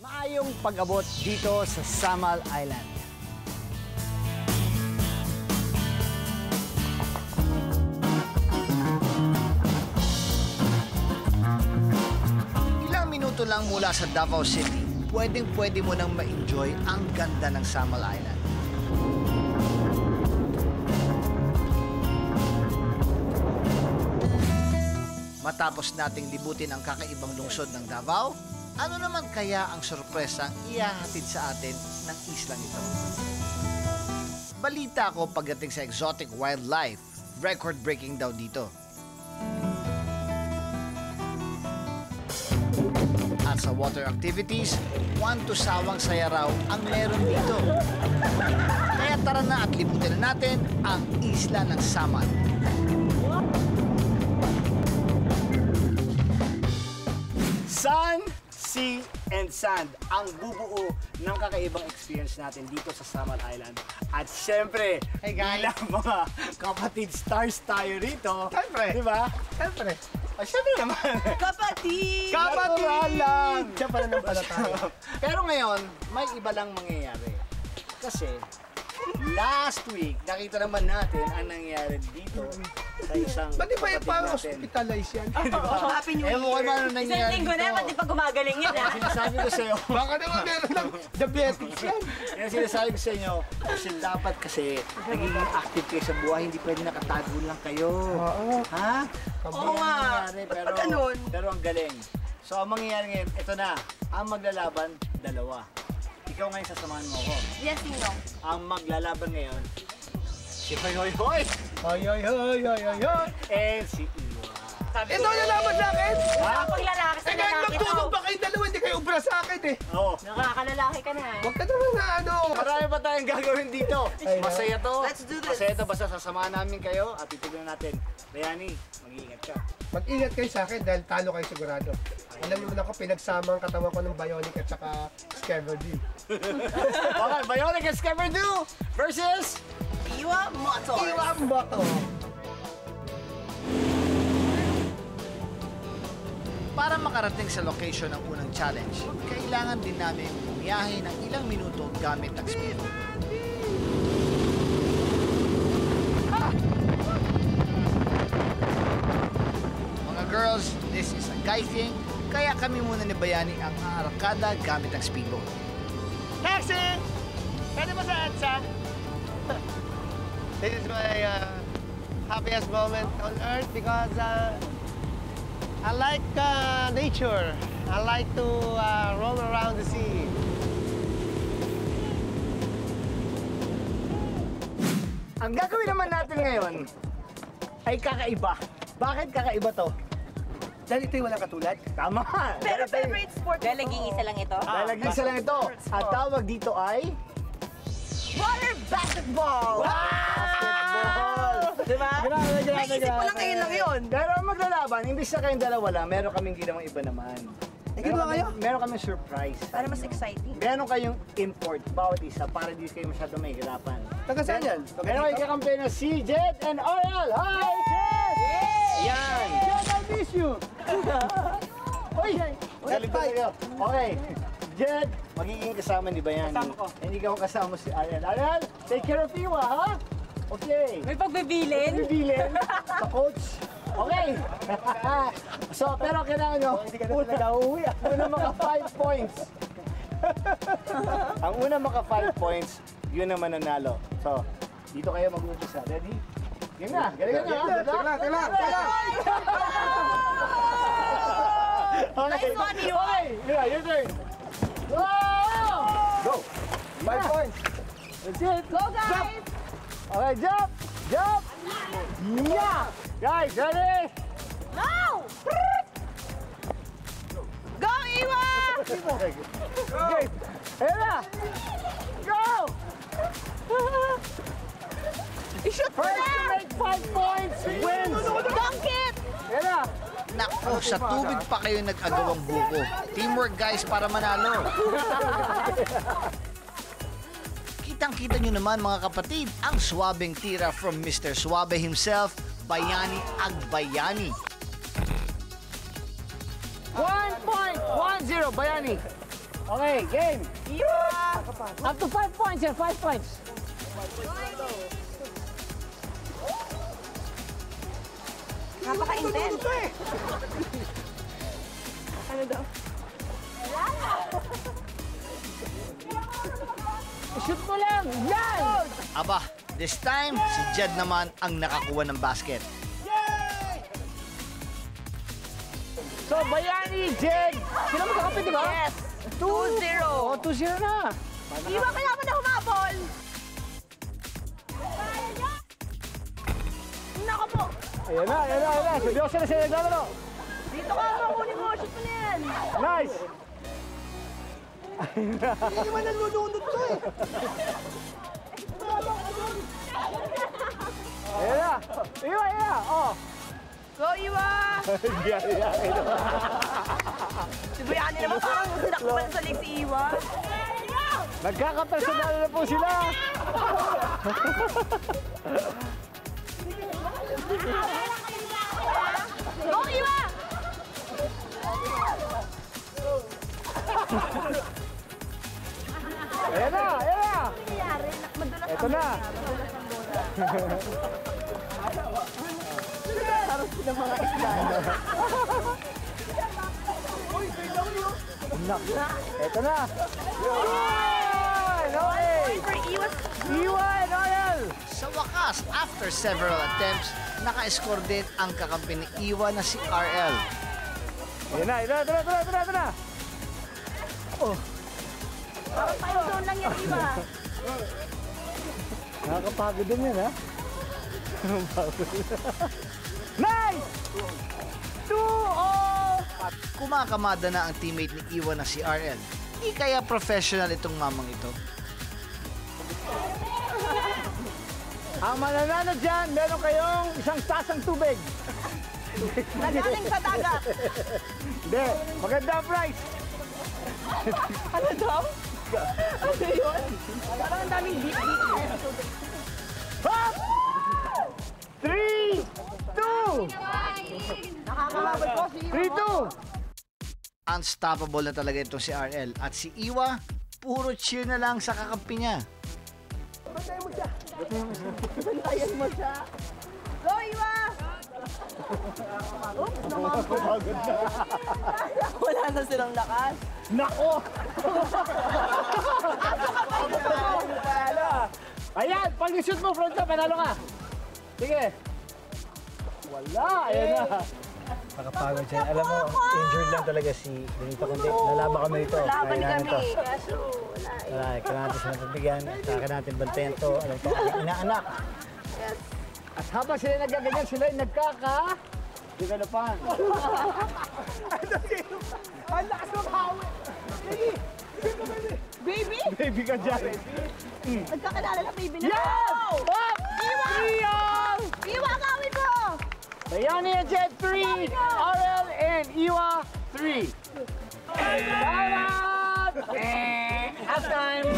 Maayong pag-abot dito sa Samal Island. Ilang minuto lang mula sa Davao City, pwedeng-pwede mo nang ma-enjoy ang ganda ng Samal Island. Matapos nating libutin ang kakaibang lungsod ng Davao, ano naman kaya ang sorpresang ihahatid sa atin ng islang ito? Balita ko pagdating sa exotic wildlife, record-breaking daw dito. At sa water activities, one to sawang saya raw ang meron dito. Kaya tara na at libutin na natin ang isla ng Samal. Sun, sea, and sand ang bubuo ng kakaibang experience natin dito sa Samal Island. At syempre, bilang mga kapatid stars tayo rito. Syempre. Di ba? Siyempre. Syempre naman. Kapatid! Kapatid lang! Siya pala nang pala tayo. Pero ngayon, may iba lang mangyayari. Kasi, last week, nakita naman natin ang nangyayari dito sa isang Ba't di ba yung kapatid parang natin. hospitalize yan? Happy New Ewan ko Year! naman ano Isang nangyayari linggo na, dito. ba't di pa gumagaling yan, ha? Sinasabi ko sa'yo. Baka naman meron lang diabetics yan. Yan sinasabi ko sa inyo, kasi dapat kasi nagiging active kayo sa buhay, hindi pwede nakatago lang kayo. Oo. Ha? Oo nga. Pero, Ba't ganun? pero ang galing. So ang mangyayari ngayon, ito na, ang maglalaban, dalawa. Ikaw ngayon sasamahan mo ako. Yes, Ninong. Ang maglalaban ngayon, si Hoy Hoy Hoy! Ay, ay, ay, ay, ay, ay. And si Iwa. Ito ang nalaman sa akin. Kapag lalaki sa Eh, kahit lalaki magtulog to. pa kayong dalawa, hindi kayo ubra sa akin eh. Oo. Nakakalalaki ka na. Huwag ka naman na ano. Marami pa tayong gagawin dito. Masaya to. Let's do this. Masaya to, basta sasamahan namin kayo at titignan natin. Bayani, mag-iingat ka. Mag-ingat kayo sa akin dahil talo kayo sigurado. Alam niyo naman ako, pinagsama ang katawan ko ng Bionic at saka Scavenger. Okay, Bionic and Scabardoo versus Iwa Motors. Iwan ba to? para makarating sa location ng unang challenge, kailangan din namin bumiyahe ng ilang minuto gamit ang speedboat. Mga girls, this is a guy thing, kaya kami muna ni Bayani ang aarakada gamit ang speedboat. Taxi! Pwede ba sa EDSA? This is my happiest moment on earth because I like nature. I like to roam around the sea. Ang gagawin naman natin ngayon ay kakaiba. Bakit kakaiba to? Dahil ito'y walang katulad. Tama! Pero favorite sport mo? Dahil isa lang ito? Lalagyan sa lang ito. Ang tawag dito ay... Water basketball! Basketball! Diba? Naisip ko lang ngayon lang yun. Pero ang maglalaban, imbis na kayong dalawa lang, meron kaming ginawang iba naman. ginawa kayo? Meron kaming surprise. Para mas exciting. Meron kayong import, bawat isa, para di kayo masyado mahihirapan. Taga saan yan? Meron kayong kakampi na si Jed and Oriel! Hi! Jed! Yan! Jed, I miss you! Uy! Galing ko kayo. Okay. Jed, magiging kasama ni Bayani. Kasama ko. Hindi ka kasama si Ariel. Ariel, take care of Iwa, ha? Okay. May pagbibilin? Bibilin sa coach. Okay. So, pero kailangan nyo, una maka 5 points. Ang una maka 5 points, yun ang mananalo. So, dito kayo mag-umpisa. Ready? Game na. Galing na. Teka lang. Okay. Nice one, Iwa. Okay. Yeah, your turn. Wow! Go! 5 points. That's it. Go, guys! Okay, jump! Jump! Yeah! Guys, ready? Go! Go, Iwa! Okay. Ayan na! Go! I-shoot mo First to na! make 5 points wins! Dunk it! Ayan na! Naku, sa tubig pa kayo nag-agawang buko. Teamwork guys para manalo. Kitang-kita nyo naman mga kapatid, ang swabeng tira from Mr. Suabe himself, Bayani Agbayani. 1 point! 1-0, Bayani. Okay, game. Iwa! Up to 5 points yan, 5 points. Napaka-intense. Ano daw? Shoot mo lang! Yan! Aba, this time, si Jed naman ang nakakuha ng basket. So, Bayani, Jed, sila magkakapit, di ba? Yes! 2-0. Oh, 2-0 na. Iwa, kailangan mo na humabol! Nako po! Ayan na, ayan na, ayan na. Seryoso na sila naglalaro. Dito ka, makunin mo. Shoot mo na yan. Nice! Hindi naman nalulunod ko eh. Ayan na. Iwa, ayan na. Oh. Go, Iwa! Si Bayani naman parang sinakban sa leg si Iwa. Nagkakapersonal na po sila. Go, Iwa! Ayan na, ayan na. Nangyari, madulas Ito na. Harap sila mga isla. Ito na. Yun! Okay! For Iwa. Iwa and Ariel! Sa wakas, after several attempts, naka-score din ang kakampi ni Iwa na si RL. Ayan na, ito na, ito na, ito na, ito na, ito na. Parang time zone lang yan, Iwa. Nakakapagod din yan, ha? Nice! 2-0! Kumakamada na ang teammate ni Iwa na si RL. Di kaya professional itong mamang ito. Ang mananalo dyan, meron kayong isang tasang tubig. Nagaling sa dagat. Hindi, maganda ang price. Ano daw? Ano yun? Parang ang daming beep. Hop! 3, 2, Nakakalabot ko si Iwa. 3-2. Unstoppable na talaga itong si RL. At si Iwa, puro cheer na lang sa kakampi niya. Bantayan mo siya. Go, Iwa! Oops, naman po. Wala na silang lakas. Nako! Ayan, pag i-shoot mo front ka, panalo ka. Sige. Wala, ayan na. Nakapagod siya. Alam mo, injured lang talaga si Benito kundi lalaban kami nito. Laban Kaya namin kami. to. Kaso, wala eh. Wala, kailangan natin siya nagbibigyan. Kailangan natin bantayan to. Alam ko, aking inaanak. Yes. At habang sila nagaganyan, sila yung developan. Ang lakas ng hawi. Baby? Baby ka dyan. Nagkakilala na baby na. Yes! Up! Iwa! 3-0! Iwa, gawin mo! Bayani and Jet 3, RL and Iwa 3. Time out! Halftime!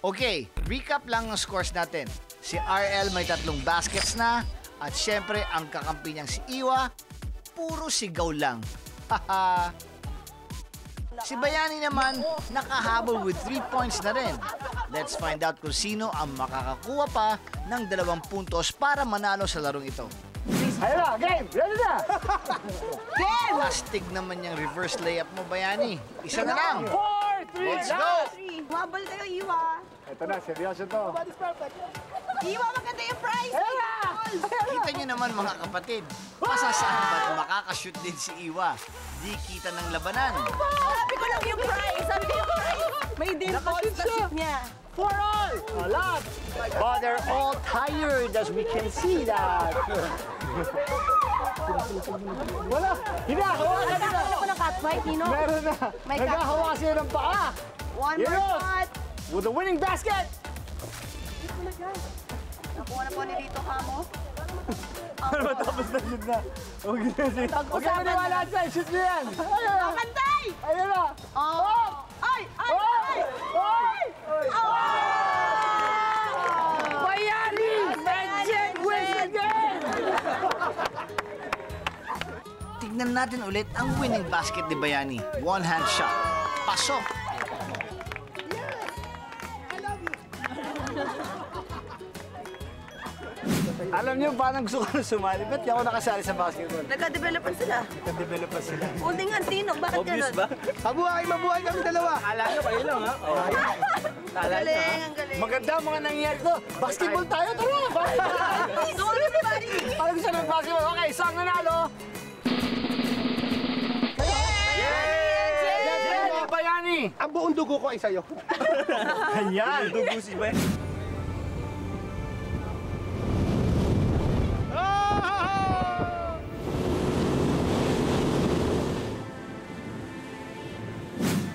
Okay, recap lang ng scores natin. Si RL may 3 baskets na at syempre ang kakampi niyang si Iwa, puro sigaw lang. Haha. Si Bayani naman nakahabol with 3 points na rin. Let's find out kung sino ang makakakuha pa ng 2 puntos para manalo sa larong ito. Ayun na, game! Ready na! Game! Plastic naman yung reverse layup mo, Bayani. Isa na lang. 4, 3, Let's go! Mabal kayo, Iwa. Ito na, seryoso to. Iwa, maganda yung prize! Ayun na! Kita niyo naman mga kapatid, masasaan ba't makakashoot din si Iwa? Di kita ng labanan. Sabi ko lang yung prize! Sabi ko yung prize! May dimples sa shoot niya. For all! A lot! But they're all tired as we can see that. Wala! Hinahawakan nila! Nagkakaroon ko ng catfight, Nino. Meron na! May Naghahawa sila ng paa! One Yun more yun. shot. With the winning basket! Nakuha na po ni Lito Hamo. Tapos na shoot na. Huwag na maniwala sa shoot niyo yan! Ayun na! Pantay! Ayun na! Oh! Ay! Ay! Ay! Ay! Bayani! Magic wins again! Tignan natin ulit ang winning basket ni Bayani. One-hand shot. Pasok! Alam niyo, parang gusto ko na sumali. Ba't di ako nakasali sa basketball? Nagka-developan sila. Nag-develop pa sila. Holding hands, Tino. Bakit Obvious ganun? ba? Mabuhay kami dalawa. Kala nyo kayo lang, ha? Ang galing, ang galing. Maganda ang mga nangyayari to. Basketball tayo, tara! Go, everybody! Parang gusto ng basketball. Okay, so ang nanalo. Yay! Bayani! Ang buong dugo ko ay sa'yo. Ayan! Dugo si Bay.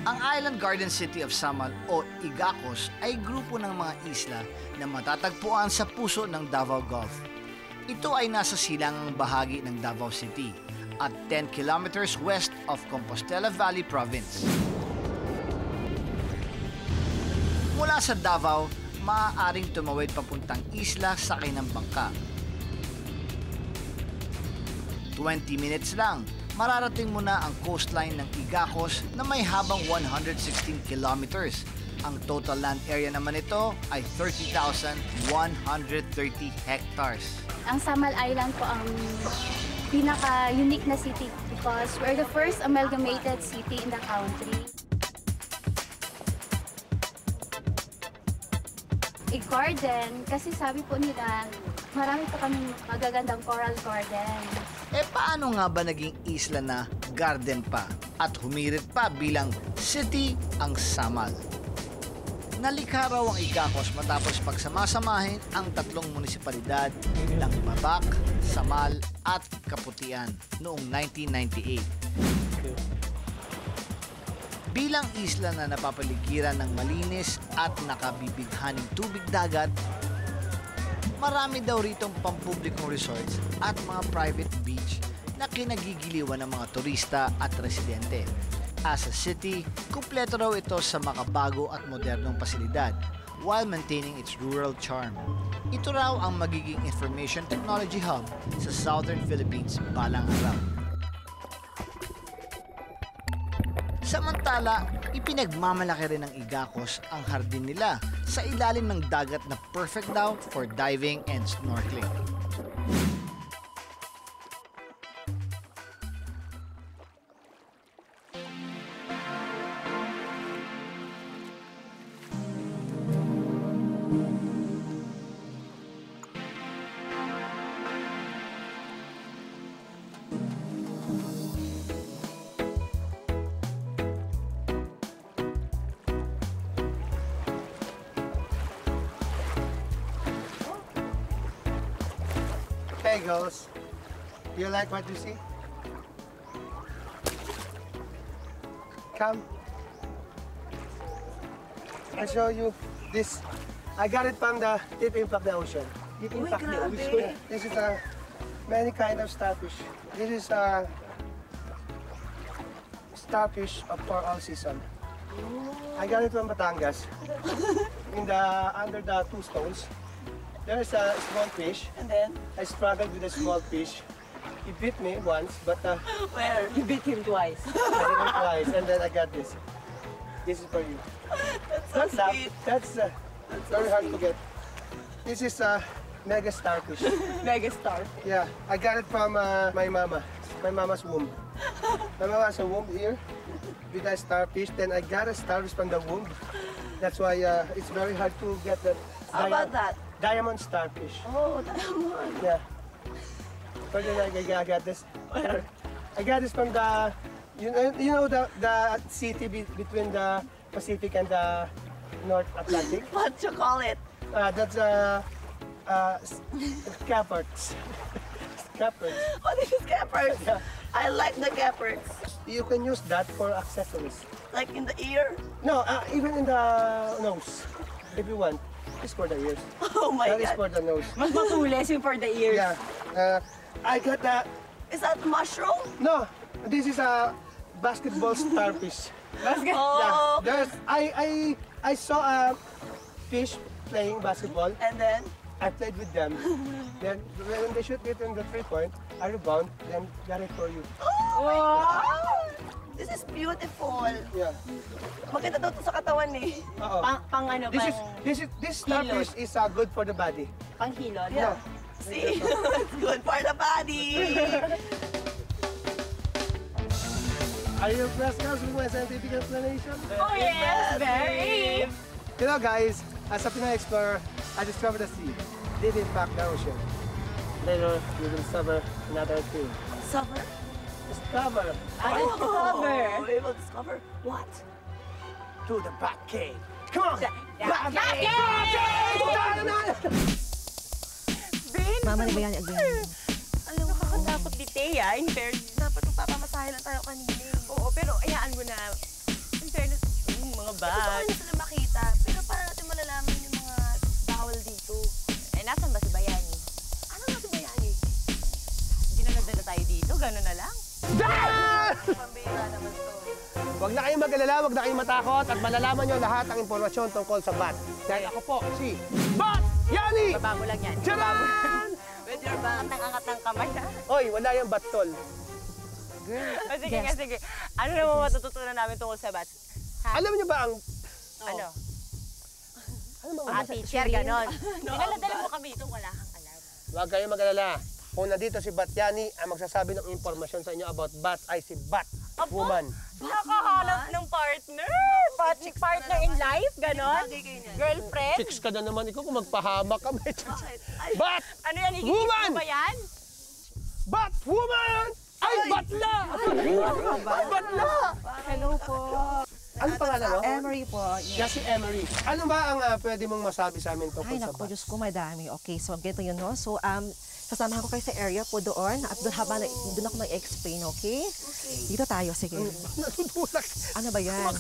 Ang Island Garden City of Samal o Igacos ay grupo ng mga isla na matatagpuan sa puso ng Davao Gulf. Ito ay nasa silangang bahagi ng Davao City at 10 kilometers west of Compostela Valley Province. Mula sa Davao, maaaring tumawid papuntang isla sakay ng bangka. 20 minutes lang, mararating mo na ang coastline ng Igacos na may habang 116 kilometers. Ang total land area naman ito ay 30,130 hectares. Ang Samal Island po ang pinaka-unique na city because we're the first amalgamated city in the country. I-garden, kasi sabi po nila, marami pa kaming magagandang coral garden. Paano nga ba naging isla na garden pa at humirit pa bilang city ang Samal? Nalikha raw ang Igacos matapos pagsamasamahin ang tatlong munisipalidad ng Babak, Samal at Kaputian noong 1998. Bilang isla na napapaligiran ng malinis at nakabibighaning tubig dagat, marami daw ritong pampublikong resorts at mga private beach na kinagigiliwan ng mga turista at residente. As a city, kumpleto raw ito sa makabago at modernong pasilidad while maintaining its rural charm. Ito raw ang magiging information technology hub sa Southern Philippines balang araw. Samantala, ipinagmamalaki rin ng Igacos ang hardin nila sa ilalim ng dagat na perfect daw for diving and snorkeling. Hey girls, do you like what you see? Come. I'll show you this. I got it from the Deep Impact the Ocean. Deep Impact the Ocean. This is many kind of starfish. This is starfish for all season. I got it from Batangas. Under the 2 stones. There's a small fish. And then, I struggled with a small fish. He bit me once, but where? You beat him twice. I didn't twice. And then I got this. This is for you. That's so sweet. That's very hard to get. This is a mega starfish. Megastar. Yeah, I got it from my mama. My mama's womb. My mama has a womb here with a starfish. Then I got a starfish from the womb. That's why it's very hard to get that. How about that? Diamond starfish. Oh, diamond. Yeah. But then I got this. I got this from the, you know the city between the Pacific and the North Atlantic. What you call it? That's Caperts. Caperts. Oh, this is Caperts. Yeah. I like the Caperts. You can use that for accessories. Like in the ear. No, even in the nose, if you want. It's for the ears. Oh my That is God. for the nose. Mas matulis yung for the ears. Yeah. I got the. Is that mushroom? No, this is a basketball starfish. Oh. Yeah, there's I saw a fish playing basketball. And then? I played with them. Then when they shoot it in the 3-point, I rebound, then got it for you. Oh, Wow! This is beautiful. Yeah. Maganda daw to sa katawan eh. Oo. Pang ano, This starfish is good for the body. pang hilod. Yeah. See? It's good for the body. Are you impressed, guys, with my scientific explanation? Oh yes, very. You know, guys, as a Pinoy explorer, I discovered the sea, deep impact the ocean. Later, you will discover another thing. Summer? Discover Discover. We will discover what? to the Bat Cave. Come on! Bat Mama ni Bayani again. Alam mo, nakakatakot di Thea. In fairness, dapat magpapamasahe lang tayo kanina. Oo, pero ayaan mo na. In fairness, yung mga Gusto ko bag. rin sila makita, pero para natin malalaman yung mga bawal dito. Eh, nasan ba si Bayani? Ano nga si Bayani? Dinala tayo dito, gano'n na lang. Pambira naman to. Huwag na kayong mag-alala, huwag na kayong matakot at malalaman nyo lahat ang impormasyon tungkol sa bat. Dahil ako po, si Bat Yani! Baba mo lang yan. Tcharan! With your bag. Angat ng kamay, ha? Oy, wala yung bat tol. O, sige nga, sige. Ano naman matututunan namin tungkol sa bats? Alam niyo ba ang... Ano? Ano mga Ah, teacher, gano'n. Dinala-dala mo kami dito, wala kang alam. Huwag kayong mag-alala. Kung nandito si Bat Yani, ang magsasabi ng impormasyon sa inyo about bats ay si Bat Woman. Nakahanap ng partner. Partner in life, gano'n. Girlfriend. Chicks ka na naman ikaw kung magpahamak ka. May chicks. Bat! Ano yan, higit Woman! ba yan? Bat Woman! Ay, batla! Ay, batla! Hello po. Ano pangalan mo? Emery po. Siya si Emery. Ano ba ang pwede mong masabi sa amin tungkol Ay, sa naku, bat? Diyos ko, madami. Okay, so ganito yun, no? So, sasamahan ko kayo sa area po doon at doon habang doon ako mag-explain, okay? Dito tayo, sige. Natutulak. Ano ba yan?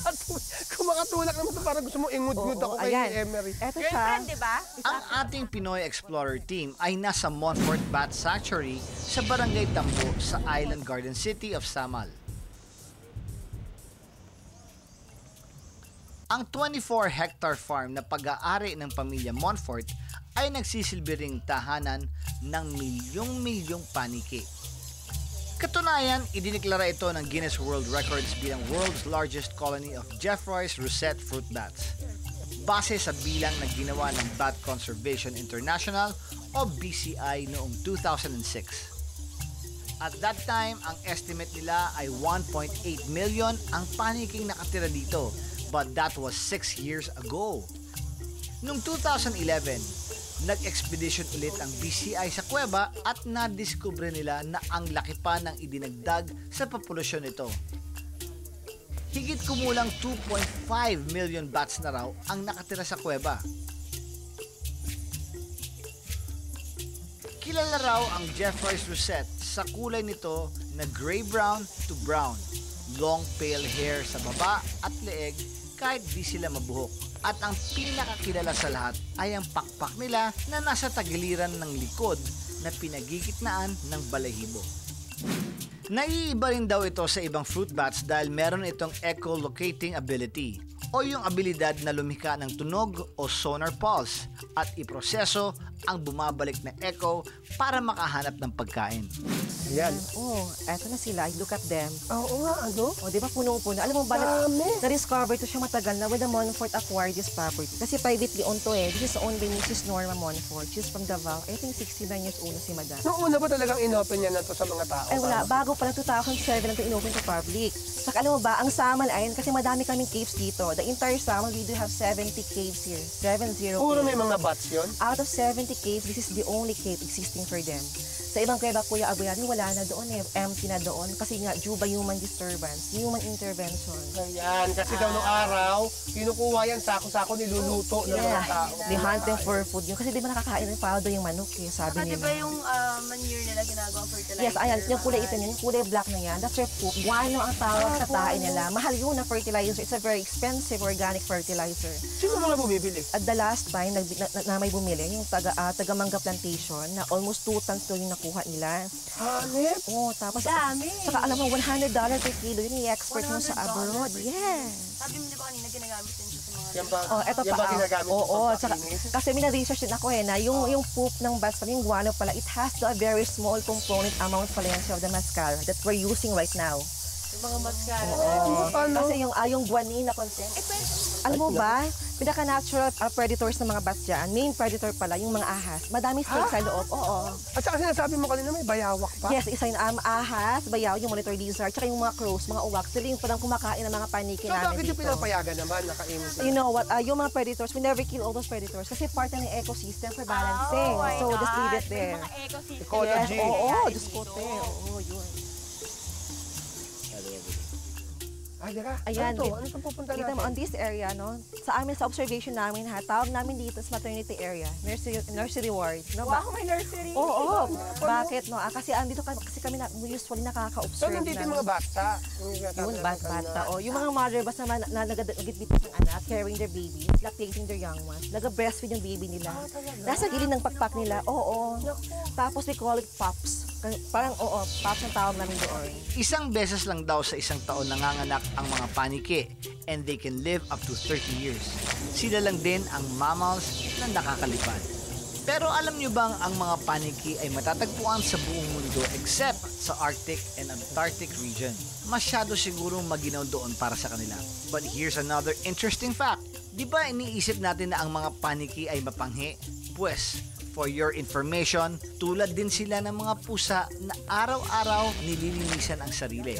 Kumakatulak naman ito. Parang gusto mo ingud-ngud ako kay ayan. Emery. Eto siya. Girlfriend, di ba? Ang ating Pinoy Explorer team ay nasa Montfort Bat Sanctuary sa Barangay Tambo sa Island Garden City of Samal. Ang 24-hectare farm na pag-aari ng pamilya Montfort ay nagsisilbi ring tahanan ng milyong-milyong paniki. Katunayan, idineklara ito ng Guinness World Records bilang world's largest colony of Jeffroy's Russet fruit bats. Base sa bilang na ginawa ng Bat Conservation International o BCI noong 2006. At that time, ang estimate nila ay 1.8 million ang paniking nakatira dito, but that was 6 years ago. Noong 2011, nag-expedition ulit ang BCI sa kuweba at nadiskubre nila na ang laki pa ng idinagdag sa populasyon nito. Higit kumulang 2.5 million bats na raw ang nakatira sa kuweba. Kilala raw ang Jeffroy's Russet sa kulay nito na gray-brown to brown, long pale hair sa baba at leeg kahit di sila mabuhok. At ang pinakakilala sa lahat ay ang pakpak nila na nasa tagiliran ng likod na pinagigitnaan ng balahibo. Naiiba rin daw ito sa ibang fruit bats dahil meron itong echolocating ability o yung abilidad na lumika ng tunog o sonar pulse at iproseso ang bumabalik na echo para makahanap ng pagkain. Yan. Oh, eto na sila. Look at them. Oo nga, ano? O, di ba punong-puno? Alam mo ba, na-discover ito siya matagal na when the Montfort acquired this property. Kasi privately owned to eh. This is owned by Mrs. Norma Montfort. She's from Davao. I think 69 years old na si Madam. Noong una ba talagang inopen niya na to sa mga tao? Ay wala, bago pa lang 2007 lang ito inopen to public. Saka alam mo ba, ang Samal Island, kasi madami kaming caves dito. The entire Samal, we do have 70 caves here. 70 Puro may caves. mga bats yun? Out of 70 caves, this is the only cave existing for them. Sa ibang kuweba, Kuya Abayani, wala na doon eh. Empty na doon. Kasi nga, due by human disturbance, human intervention. Ayan, kasi daw nung araw, kinukuha yan, sako-sako niluluto ng mga tao. They hunt them for food yun. Kasi di ba nakakain ng paldo yung manok eh, sabi Di ba nila. yung manure nila ginagawa fertilizer? Yes, ayan, yung kulay itim yun, yung kulay black na yan, that's their poop. Guano ang tawag sa tae nila. Mahal yun na fertilizer. It's a very expensive organic fertilizer. Sino mga bumibili? At the last time na may bumili, yung taga Mangga Plantation, na almost 2 tons to yung nakuha nila. Hanip? Oo, tapos, Dami. saka alam mo, $100 per kilo, yun yung export mo sa abroad. Yes. Sabi mo di ba kanina ginagamit din siya sa mga... Yan ba? Oh, eto yan pa. ba ginagamit mo Oo, sa saka, pakinis? kasi mina-research din ako na yung poop ng bats, yung guano pala, it has a very small component amount pala yan of the mascara that we're using right now. Yung mga mascara. Kasi yung guanine na content. Alam mo ba, pinaka-natural predators ng mga bats dyan, main predator pala, yung mga ahas. Madami snake sa loob. Oo. At saka sinasabi mo kanina may bayawak pa. Yes, isa yung ahas, bayaw, yung monitor lizard, tsaka yung mga crows, mga uwak. Sila yung parang kumakain ng mga paniki So namin bakit yung dito. pinapayagan naman, nakainin sila? You know what, yung mga predators, we never kill all those predators kasi part ng ecosystem for balancing. Oh my So just leave it God. there. May mga ecosystem. Ecology. Yes, oo, Diyos ko, te. Oo, yun. Ay, dika. Ayan, Ano to? Ano itong pupunta Kita mo, natin? on this area, no? Sa amin, sa observation namin, ha, tawag namin dito sa maternity area, nursery ward. No? Wow, may nursery. Oo, bakit, no? Kasi andito kasi kami usually So nakaka-observe nandito yung na. mga bata. Yun, bata. O, yung mga mother basta na nagagitbit ng anak, carrying their babies, lactating their young ones, nag-breastfeed yung baby nila. Nasa gilid ng pakpak nila, oo. Tapos we call it pops. Parang, pops ang tawag namin doon. Isang beses lang daw sa isang taon nanganganak ang mga paniki and they can live up to 30 years. Sila lang din ang mammals na nakakalipad. Pero alam nyo bang ang mga paniki ay matatagpuan sa buong mundo except sa Arctic and Antarctic region? Masyado sigurong maginaw doon para sa kanila. But here's another interesting fact. Di ba iniisip natin na ang mga paniki ay mapanghi? Pues, for your information, tulad din sila ng mga pusa na araw-araw nililinisan ang sarili.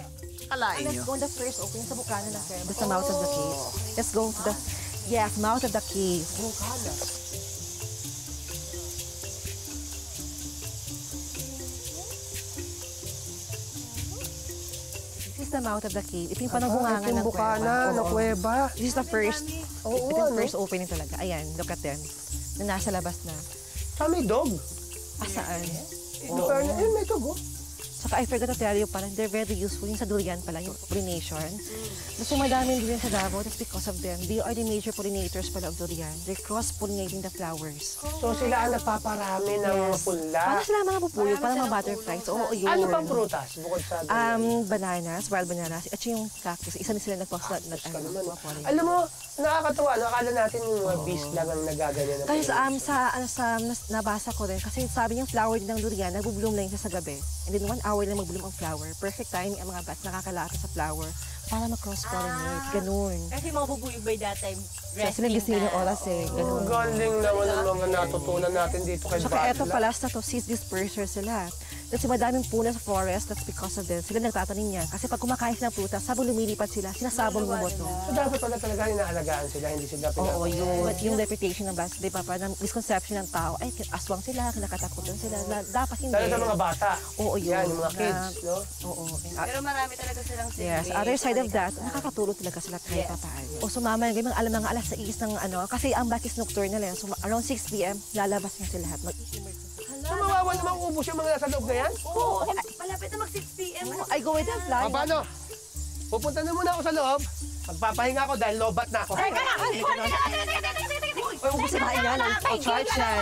Alain Let's nyo. go on the first opening sa bukana na sir. Basta mouth of the cave. Let's go to the, yes, mouth of the cave. This is the mouth of the cave. Ito yung panabungangan ng Bukana, ng Oo. kuweba. This is the first, Oo, ito yung ano? first opening talaga. Ayan, look at them. Na nasa labas na. May dog. Asaan? May dog, oh. Saka I forgot to tell you pala, they're very useful. Yung sa durian pala, yung pollination. Kasi madaming durian sa Davao, that's because of them. They are the major pollinators pala of durian. They're cross-pollinating the flowers. So sila ang nagpaparami ng mga pula. Parang sila mga pupuyot, parang mga butterflies. Oo, yun. Ano pang prutas bukod sa Bananas, wild bananas. At yung cactus, isa na sila nagpapollinate. Alam mo, nakakatuwa. Akala natin yung mga bees lang ang nagaganyan. Kasi nabasa ko rin, kasi sabi niyang flower din ng durian, nag-bloom lang siya sa gabi. And then 1 hour lang mag-bloom ang flower. Perfect time ang mga bats nakakalapit sa flower para mag-cross-pollinate. Ganun. Kasi mga bubuyog by that time, Kaya sila gising ng oras eh. Ganun. Ang galing naman ang mga natutunan natin dito kay Saka eto Badla. pala sa to, seed dispersers sila. Kasi madaming puno sa forest, that's because of them. Sila nagtatanim niya. Kasi pag kumakain sila ng prutas, sabong lumilipad sila, sinasabong yung boto. So dapat pala talaga inaalagaan sila, hindi sila Oo, pinapalagaan. yung reputation ng bats, di ba, parang misconception ng tao, ay, aswang sila, kinakatakutan sila, dapat hindi. Lalo sa mga bata. Oo, yun. Yan, yung mga kids, no? Oo. Pero marami talaga silang Yes, other side of that, nakakatulog talaga sila kahit papaano. O sumama na ganyan, alam mga alas 6 ng kasi ang bat is nocturnal eh. So around 6 p.m., lalabas na sila lahat. So mawawa naman ubos yung mga nasa loob na yan? Oo, malapit na mag 6 p.m. I go with them fly. Paano? Pupunta na muna ako sa loob. Magpapahinga ako dahil lobat na ako. Ay, ubus na kain yan. I'll charge yan.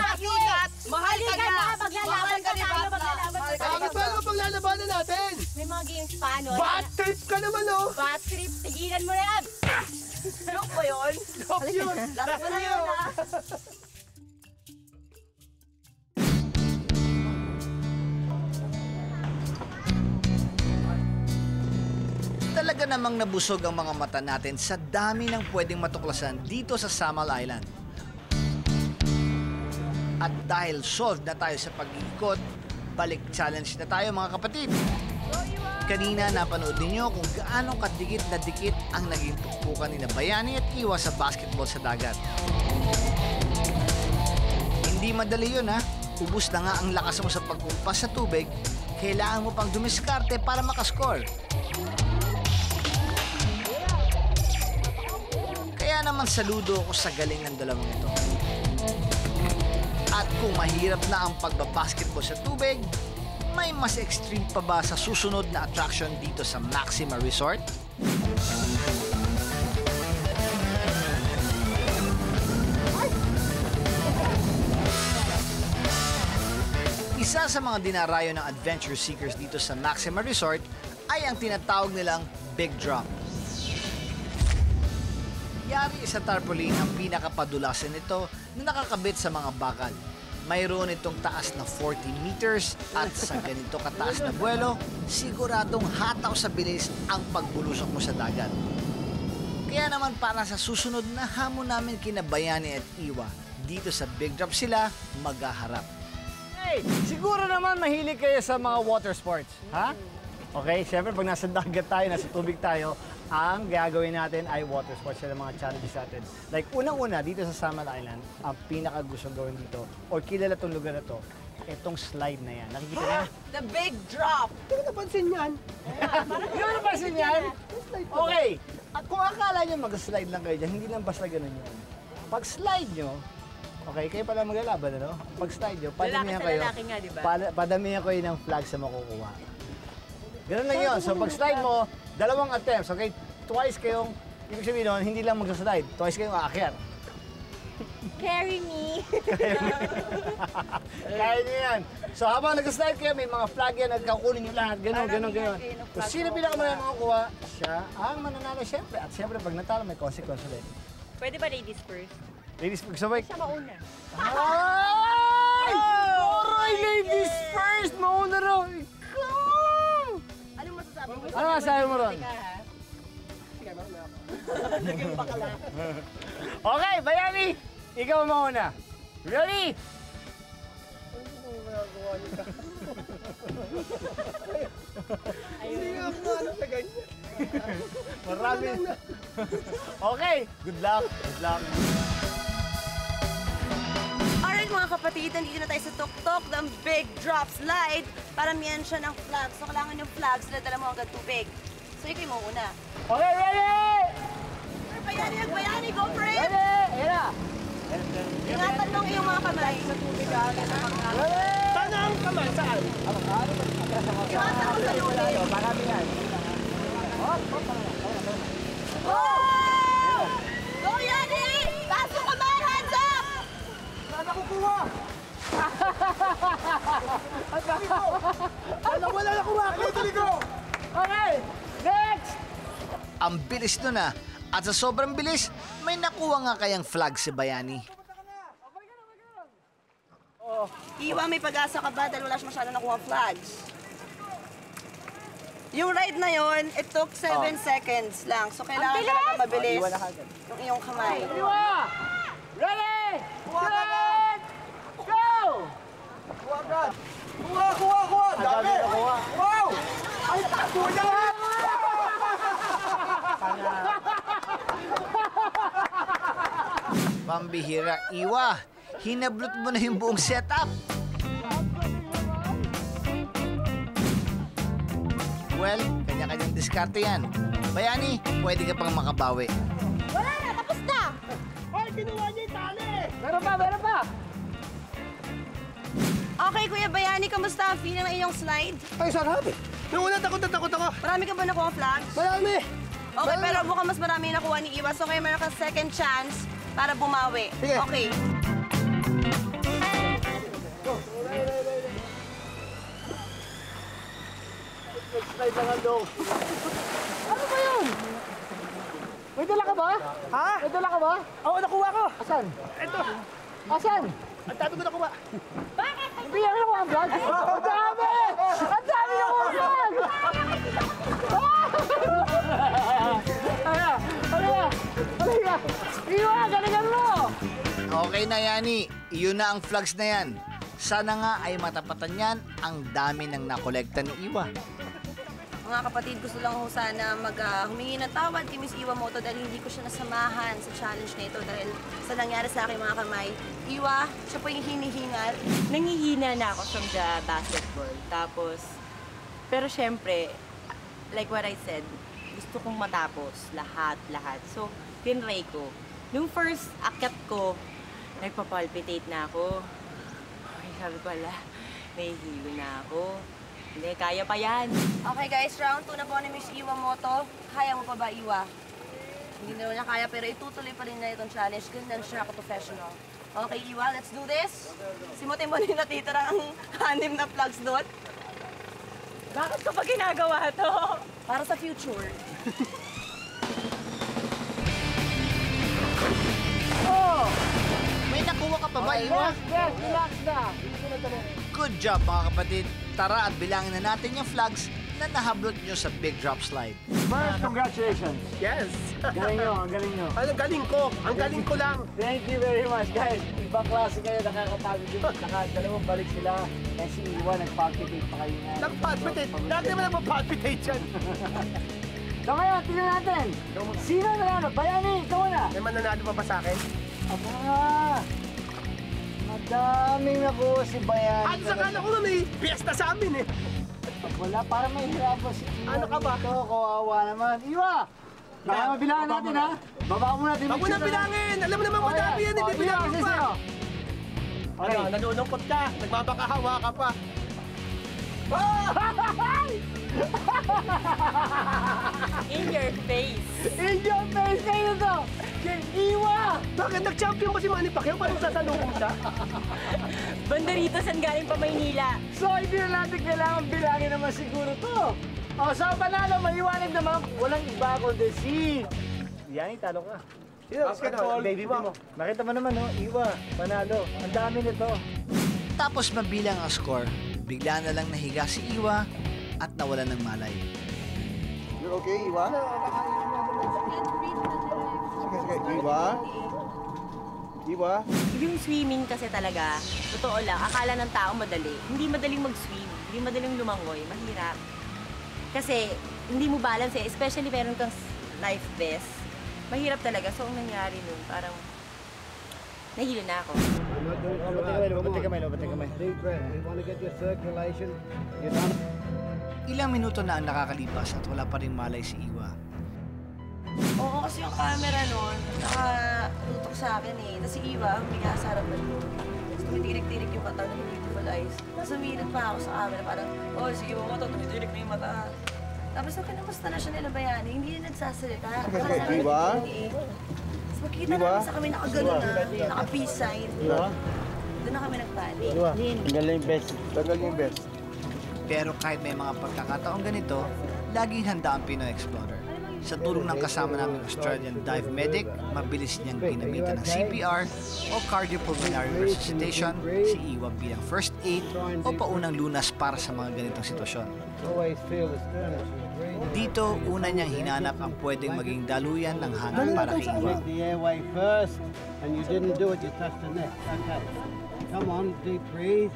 Mahal ka na! Maglalaban ka tayo, maglalaban ka tayo. Bakit ba naman paglalabanan natin? May mga games pa, no? Bad trip ka naman, oh! Bad trip, tigilan mo na yan! Joke ba yun? Joke yun! Laro mo na yun, ha? Talaga namang nabusog ang mga mata natin sa dami ng pwedeng matuklasan dito sa Samal Island. At dahil solved na tayo sa pag-iikot, balik challenge na tayo mga kapatid. Kanina napanood ninyo kung gaano kadikit na dikit ang naging tuktukan ni Bayani at Iwa sa basketball sa dagat. Hindi madali yun ha. Ubus na nga ang lakas mo sa pagkumpas sa tubig, kailangan mo pang dumiskarte para makascore. Kaya naman saludo ako sa galing ng dalawang ito. At kung mahirap na ang pagbabasketball sa tubig, may mas extreme pa ba sa susunod na attraction dito sa Maxima Resort? Isa sa sa mga dinarayo ng adventure seekers dito sa Maxima Resort ay ang tinatawag nilang Big Drop. Yari sa tarpaulin ang pinakapadulasan nito na nakakabit sa mga bakal. Mayroon itong taas na 40 meters at sa ganito kataas na buwelo, siguradong hataw sa bilis ang pagbulusok mo sa dagat. Kaya naman para sa susunod na hamon namin kina Bayani at Iwa, dito sa Big Drop sila maghaharap. Hey, siguro naman mahilig kayo sa mga water sports, ha? Okay, syempre pag nasa dagat tayo, nasa tubig tayo, ang gagawin natin ay water sports, sila mga challenges natin. Like unang-una dito sa Samal Island, ang pinaka-gusto gawin dito, or kilala tong lugar na to, itong slide na yan. Nakikita niya? The big drop! Hindi ko napansin yan. Hindi mo napansin yan? Okay, at kung akala nyo mag-slide lang kayo dyan, hindi lang basta ganun yun. Pag slide nyo, okay, kayo pala maglalaban, ano? Pag slide nyo, padamihan kayo, nga, diba? padamihan kayo ng flags na makukuha. Ganun lang yun. So pag slide mo, 2 attempts, okay? Twice kayong, ibig sabihin nun, hindi lang mag-slide, twice kayong aakyat. Carry me! Kaya nyo yan. So habang nag-slide kayo, may mga flag yan, nagkakunin nyo lahat, gano'n. Kung sino pinakamarami makakuha, siya ang mananalo syempre. At syempre, pag natalo, may consequence ulit. Pwede ba ladies first? Ladies, sabay. Siya mauna. Ay! Oroy, ladies first! Mauna raw! Ikaw! Anong masasabi mo? Ano masasabi mo ron? Okay, Bayani! Ikaw mauna. Ready? Hindi nga ako ano sa ganyan. Marami. Okay, good luck. Good luck. Alright mga kapatid, nandito na tayo sa Tok-Tok, the Big Drop Slide. Paramihan siya ng flags. So kailangan yung flags na dala mo hanggang tubig. So ikaw mo una. Okay, ready? Bayani, go for it! Ready? Ayan na. Ingatan mo ang iyong mga kamay. Sa tubig ha. Saan ang kamay? Saan? Ingatan mo sa lulit. Marami yan. Oh! Go, Yani! Taas mo kamay! Hands up! Saan nakukuha? Wala nakuha! Dito! Okay, next! Ang bilis nun ah. At sa sobrang bilis, may nakuha nga kayang flag si Bayani. Iwa, may pag-asa ka ba dahil wala siya masyado nakuha flags? Yung ride na yon, it took 7 seconds lang. So kailangan talaga mabilis yung iyong kamay. Iwa! Ready? Set! Go! Kuha agad! Kuha! Dami! Wow! Ay, tako na! Pambihira, Iwa. Hinablot mo na yung buong setup. Well, kanya-kanyang diskarte yan. Bayani, pwede ka pang makabawi. Wala na, tapos na! Ay, kinuha niya yung tali! Meron pa! Okay, Kuya Bayani, kamusta ang feeling ng iyong slide? Ay, sarap! Yung una, takot ako. Marami ka ba nakuha flags? Marami! Okay, pero mukhang mas marami nakuha ni Iwa. So kaya meron kang second chance para bumawi. Sige. Okay. Slide lang ang low. Ano ba yun? May dala ka ba? Ha? May dala ka ba? Oo, nakuha ko! Asan? Ito! Asan? Ang dami ko nakuha! Hindi yan ako ang vlog. Ang dami! Ang dami ako ang vlog! Halika! Iwa, galingan mo! Okay na, Yani. Iyon na ang flags na yan. Sana nga ay matapatan yan ang dami ng nakolekta ni Iwa. Mga kapatid, gusto lang ho sana humingi ng tawad kay Miss Iwamoto dahil hindi ko siya nasamahan sa challenge na ito dahil sa nangyari sa aking mga kamay. Iwa, siya po yung hinihingal. Nangihina na ako from the basketball. Tapos, pero syempre, like what I said, gusto kong matapos lahat. So, tinry ko. Nung first akyat ko, nagpapalpitate na ako. Ay, sabi ko, ala, nahihilo na ako. Hindi, kaya pa yan. Okay guys, round 2 na po ni Miss Iwamoto. Kaya mo pa ba, Iwa? Hindi naman niya kaya, pero itutuloy pa rin na itong challenge. Ganyan siya ako professional. Okay, Iwa, let's do this. Simutin mo na yung natitirang anim na plugs doon. Bakit ko pa ginagawa to? Para sa future. May nakuha ka pa ba, Iwa? Yes, relax na. Good job, mga kapatid. Tara at bilangin na natin yung flags na nahablot nyo sa big drop slide. First, congratulations. Yes. Galing nyo, ang galing nyo. Ang galing ko. Ang galing ko lang. Thank you very much, guys. Ibang klase kayo, nakakapagod din. Nakadalawang balik sila. Eh si Iwa, nag-palpitate pa kayo nga. Nag-palpitate. Dati naman nag-palpitate yan. So ngayon, tingnan natin. Sino nanalo? Bayani, ikaw na. May mananalo pa ba sa akin? Aba, madaming nakuha si Bayani. At sa kala ko na may piyesta sa amin eh. Wala, para may hirapan si Iwa. Ano ka ba? Dito, kawawa naman. Iwa! Baka mabilangan natin, ha? Baba mo natin. Huwag mo nang bilangin! Alam mo naman madami yan, hindi bilangin pa! Ano, nalulungkot ka? Nagbabakahawa ka pa? In your face. In your face kayo to! Kay Iwa! Bakit nag-champion ba si Manny Pacquiao? Parang sasalubong siya? Banderitos ang galing pa Maynila. So, hindi na natin kailangan bilangin naman siguro to. O, sa panalo, maliwanag naman, walang iba kundi si... Yani, talo ka. Sino? Baby mo. Nakita mo naman, no? Iwa, panalo. Ang dami nito. Tapos mabilang ang score, bigla na lang nahiga si Iwa at nawalan ng malay. You're okay, Iwa? Sige, Iwa? Iwa? Yung swimming kasi talaga, totoo lang, akala ng tao madali. Hindi madaling mag-swim, hindi madaling lumangoy, mahirap. Kasi hindi mo balance eh, especially meron kang life vest. Mahirap talaga. So, ang nangyari nun, parang nahilo na ako. Deep breath. We want to get your circulation. You're done. Ilang minuto na ang nakakalipas at wala pa rin malay si Iwa. Oo, kasi yung camera nun, nakatutok sa akin eh. Tapos si Iwa, humiga sa harap na doon. Tapos tumitirik-tirik yung mata ng beautiful eyes. Tapos umilit pa ako sa camera, parang, oh, sige mo mata, tumitirik na yung mata. Tapos nung kinamusta na siya nila Bayani, hindi na nagsasalita. Iwa? Tapos makikita namin sa kami nakagano na, naka-peace sign. Doon na kami nagpali. Galing best. Galing best. Pero kahit may mga pagkakataong ganito, laging handa ang Pinoy Explorer. Sa tulong ng kasama naming Australian dive medic, mabilis niyang ginamitan ng CPR o cardiopulmonary resuscitation si Iwa bilang first aid o paunang lunas para sa mga ganitong sitwasyon. Always feel the stillness. Dito, una niyang hinanap ang pwedeng maging daluyan ng hangin para kay Iwa. The airway first, and you didn't do it, you touched the neck. Okay. Come on, deep breathe.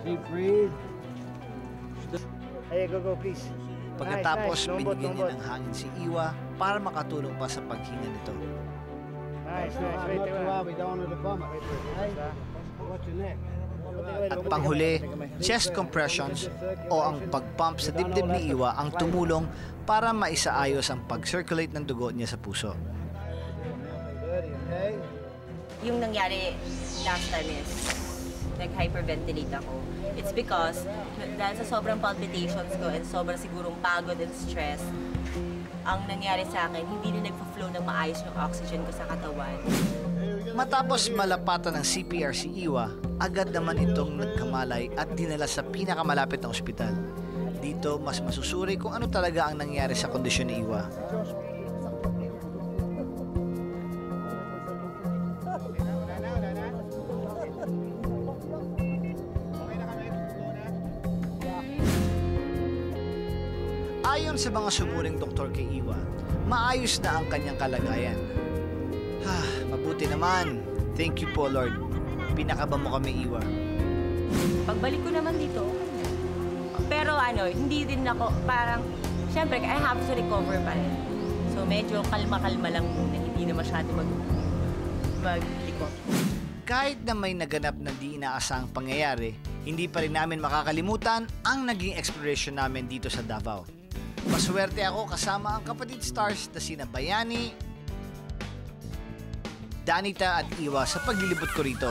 Deep breathe. Hey, go, please. Pagkatapos, Nice. binigyan niya ng hangin si Iwa para makatulong pa sa paghinga nito. Nice. Not Wait, too hard, we don't want to bomb it. Hey, watch your neck. At panghuli, chest compressions o ang pag-pump sa dibdib ni Iwa ang tumulong para maisaayos ang pag-circulate ng dugo niya sa puso. Okay. Yung nangyari last time is nag-hyperventilate ako. It's because dahil sa sobrang palpitations ko and sobrang sigurong pagod and stress, ang nangyari sa akin, hindi na nagpa-flow ng maayos yung oxygen ko sa katawan. Matapos malapatan ng CPR si Iwa, agad naman itong nagkamalay at dinala sa pinakamalapit na ospital. Dito, mas masusuri kung ano talaga ang nangyari sa kondisyon ni Iwa. Ayon sa mga sumuring doktor kay Iwa, maayos na ang kanyang kalagayan. Mabuti naman. Thank you po, Lord. Pinakaba mo kami, Iwa. Pagbalik ko naman dito, pero hindi din ako, parang, syempre, I have to recover pa rin. So, medyo kalma-kalma lang muna, hindi na masyado maglikot. Kahit na may naganap na di inaasahang pangyayari, hindi pa rin namin makakalimutan ang naging exploration namin dito sa Davao. Maswerte ako kasama ang kapatid stars na sina Bayani, Danita at Iwa sa paglilibot ko rito.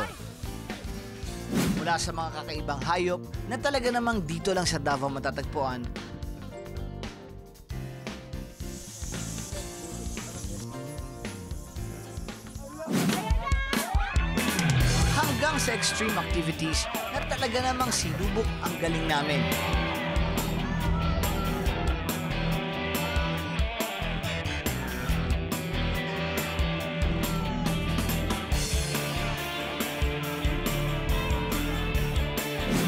Mula sa mga kakaibang hayop na talaga namang dito lang sa Davao matatagpuan, hanggang sa extreme activities na talaga namang sinubok ang galing namin.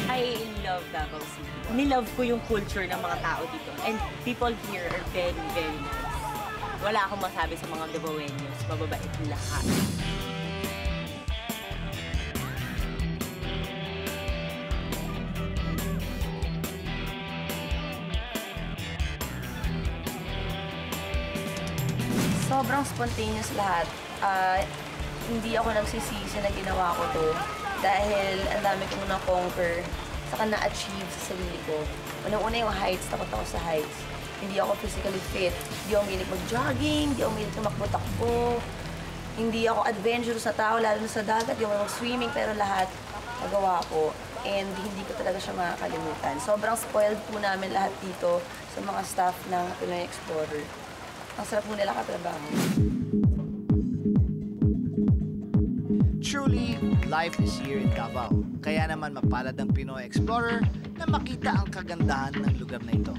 I love Davao City. Nilove ko yung culture ng mga tao dito. And people here are very, very nice. Wala akong masabi sa mga Davaoeños. Mababait lahat. Sobrang spontaneous lahat. Hindi ako nagsisisi na ginawa ko to dahil ang dami kong na-conquer saka na-achieve sa sarili ko. Unang-una yung heights, takot ako sa heights. Hindi ako physically fit. Hindi ako milig mag-jogging, hindi ako milig tumakbo-takbo. Hindi ako adventurous na tao, lalo na sa dagat, yung mag-swimming, pero lahat nagawa ko. And hindi ko talaga siya makakalimutan. Sobrang spoiled po namin lahat dito sa mga staff ng Pinoy Explorer. Ang sarap po nila katrabaho. Truly, life is here in Davao. Kaya naman mapalad ang Pinoy Explorer na makita ang kagandahan ng lugar na ito.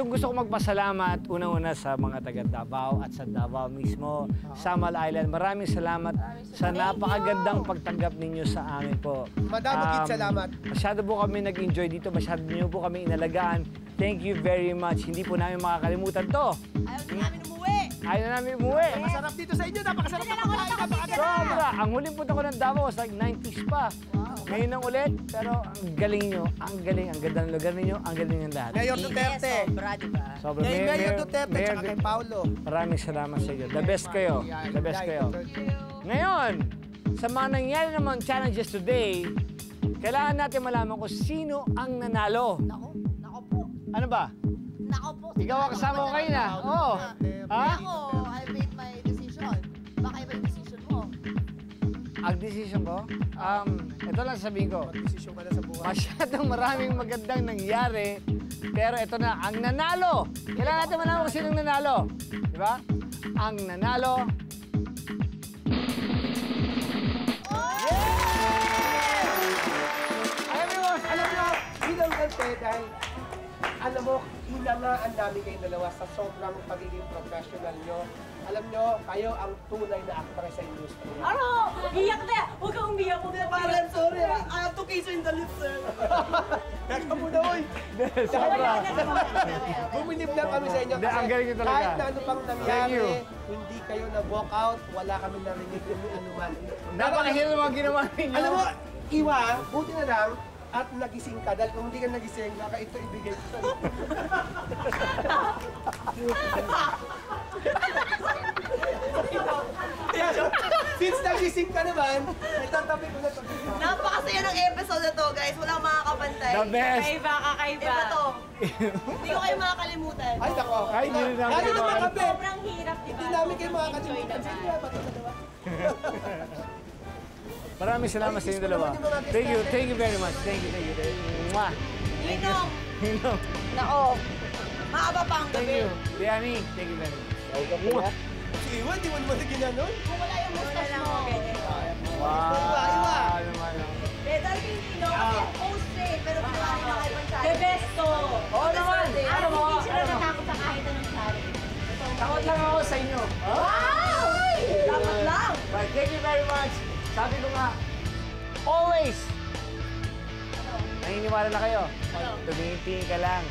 Gusto ko magpasalamat una-una sa mga taga Davao at sa Davao mismo, Samal Island. Maraming salamat sa napakagandang pagtanggap ninyo sa amin po. Madaming salamat. Masyado po kami nag-enjoy dito, masyado niyo po kami inalagaan. Thank you very much. Hindi po namin makakalimutan to. Ayaw na namin umuwi. Masarap dito sa inyo, napakasarap na pagkain. Sobra! Ang huling punta ko ng Davao was like 90s pa. Ngayon ang ulit, pero ang galing nyo, ang galing, ang ganda ng lugar ninyo, ang galing ng lahat. Mayor Duterte. Sobra, diba? Sobra. Mayor Duterte, tsaka kay Paulo. Maraming salamat sa inyo. The best kayo. The best kayo. Ngayon, sa mga nangyari naman challenges today, kailangan natin malaman kung sino ang nanalo. Nako po. Ano ba? Nako po. Ikaw ang kasama ko kayo na. Oo. Ha? Ako, I made my decision. Baka iba yung decision mo. Ang decision ko? Ito lang sabihin ko. Mag-desisyon ka na sa buhay. Masyadong maraming magandang nangyari, pero ito na, ang nanalo. Kailangan natin malaman kung sinong nanalo. Di ba? Ang nanalo. Everyone, alam nyo, bilang gante dahil alam mo, hinangaan namin kayong dalawa sa sobrang pagiging professional nyo. Alam nyo, kayo ang tunay na actress sa industriya. Ano? Iyak na! Huwag kang umiyak. Huwag kang umiyak. Sorry, I have to kiss you in the lips, sir. Kaka mo na, oy! Bumilib na kami sa inyo. Ang galing nyo talaga. Kahit na ano pang nangyari, hindi kayo na-walk out, wala kami narinig yung anuman. Napakahirap ng mga ginawa ninyo. Alam mo, Iwa, buti na lang, at nagising ka. Dahil kung hindi ka nagising, baka ito ibigay ko sa'yo. Since nagising ka naman, itatabi ko na ito. Napakasaya ng episode na to, guys. Walang makakapantay. The best. Kakaiba, kakaiba. Iba to. Hindi ko kayo makakalimutan. Ay, nako. Ay, hindi na namin Lalo naman ito. kami. Sobrang hirap, diba? Hindi namin kayo makakalimutan. Sige nga, pati sa dalawa. Maraming salamat sa inyo dalawa. Thank you very much. Thank you. Mwah. Ninong. Ninong. Nako. Maaba pa ang Thank gabi. you. Diani, thank you very much. Mwah. Si Iwa, di mo naman na ginanon. Kung wala yung mustache mo. Wow. Iwa. Ano man. Better yung Ninong. Post eh. Pero ginawa nila kayo pang The best to. Oo naman. Ano mo? Hindi sila natakot sa kahit anong challenge. Takot lang ako sa inyo. Wow! Dapat lang. But thank you very much. Sabi ko nga, Always! Naniniwala na kayo? Tumingin-tingin ka lang.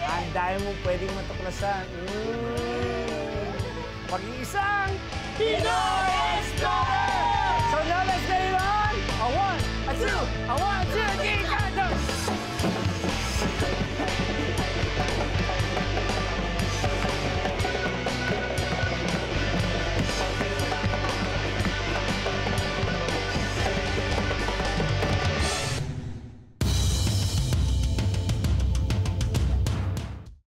Ang dami mong pwedeng matuklasan. Pag-iisang Pinoy Explorer! So now let's get it on! A 1, a 2, a 1, 2, 3, go!